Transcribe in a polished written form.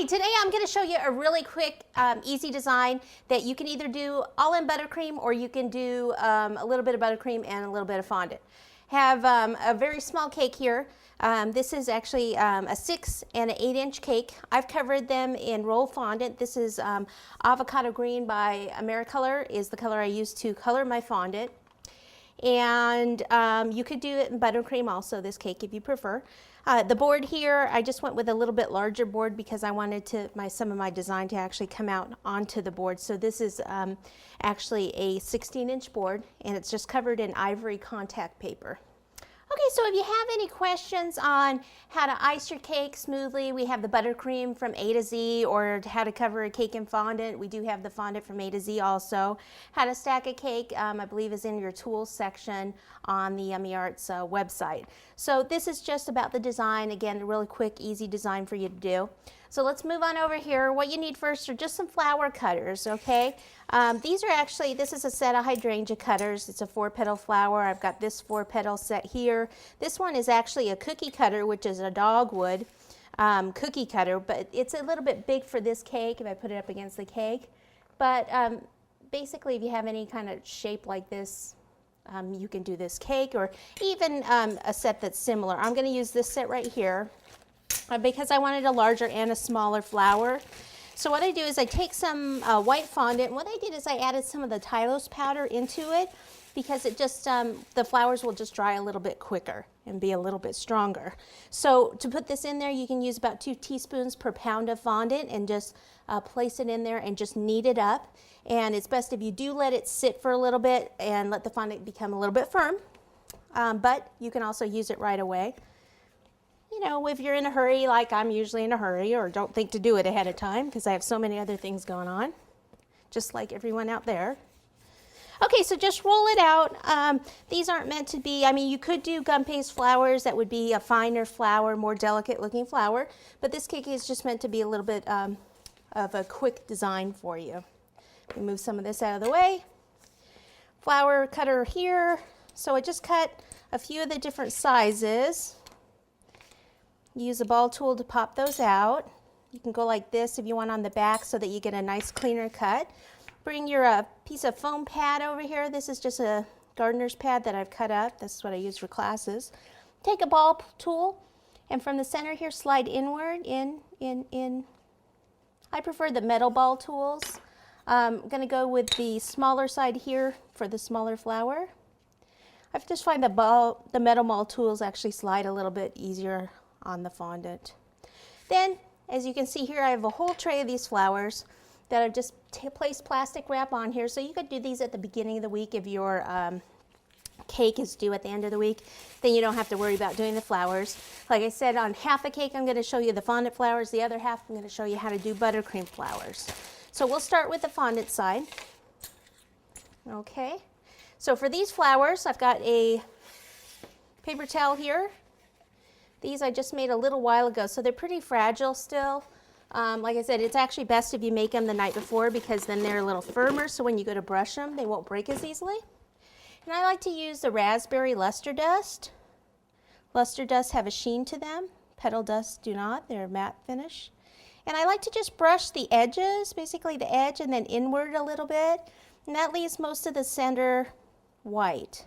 Today I'm going to show you a really quick, easy design that you can either do all in buttercream or you can do a little bit of buttercream and a little bit of fondant. Have a very small cake here. This is actually a 6 and an 8-inch cake. I've covered them in roll fondant. This is avocado green by AmeriColor is the color I use to color my fondant. And you could do it in buttercream also, this cake, if you prefer. The board here, I just went with a little bit larger board because I wanted some of my design to actually come out onto the board. So this is actually a 16-inch board, and it's just covered in ivory contact paper. Okay, so if you have any questions on how to ice your cake smoothly, we have the buttercream from A to Z, or how to cover a cake in fondant. We do have the fondant from A to Z also. How to stack a cake, I believe, is in your tools section on the Yummy Arts website. So this is just about the design. Again, a really quick, easy design for you to do. So let's move on over here. What you need first are just some flower cutters, okay? These are actually, this is a set of hydrangea cutters. It's a 4-petal flower. I've got this 4-petal set here. This one is actually a cookie cutter, which is a dogwood cookie cutter, but it's a little bit big for this cake if I put it up against the cake. But basically, if you have any kind of shape like this, you can do this cake, or even a set that's similar. I'm going to use this set right here because I wanted a larger and a smaller flower. So what I do is I take some white fondant, and what I did is I added some of the Tylose powder into it because it just, the flowers will just dry a little bit quicker and be a little bit stronger. So to put this in there, you can use about 2 teaspoons per pound of fondant and just place it in there and just knead it up. And it's best if you do let it sit for a little bit and let the fondant become a little bit firm, but you can also use it right away. You know, if you're in a hurry, like I'm usually in a hurry, or don't think to do it ahead of time because I have so many other things going on, just like everyone out there. Okay, so just roll it out. These aren't meant to be, I mean, you could do gum paste flowers. That would be a finer flower, more delicate looking flower, but this cake is just meant to be a little bit of a quick design for you. We move some of this out of the way. Flower cutter here. So I just cut a few of the different sizes. Use a ball tool to pop those out. You can go like this if you want on the back so that you get a nice cleaner cut. Bring your piece of foam pad over here. This is just a gardener's pad that I've cut up. This is what I use for classes. Take a ball tool, and from the center here, slide inward, in. I prefer the metal ball tools. I'm going to go with the smaller side here for the smaller flower. I just find the metal ball tools actually slide a little bit easier on the fondant. Then, as you can see here, I have a whole tray of these flowers that I've just placed plastic wrap on here. So you could do these at the beginning of the week if your cake is due at the end of the week. Then you don't have to worry about doing the flowers. Like I said, on half a cake, I'm going to show you the fondant flowers. The other half, I'm going to show you how to do buttercream flowers. So we'll start with the fondant side. Okay. So for these flowers, I've got a paper towel here. These I just made a little while ago, so they're pretty fragile still. Like I said, it's actually best if you make them the night before because then they're a little firmer, so when you go to brush them, they won't break as easily. And I like to use the raspberry luster dust. Luster dusts have a sheen to them. Petal dusts do not. They're matte finish. And I like to just brush the edges, basically the edge, and then inward a little bit. And that leaves most of the center white.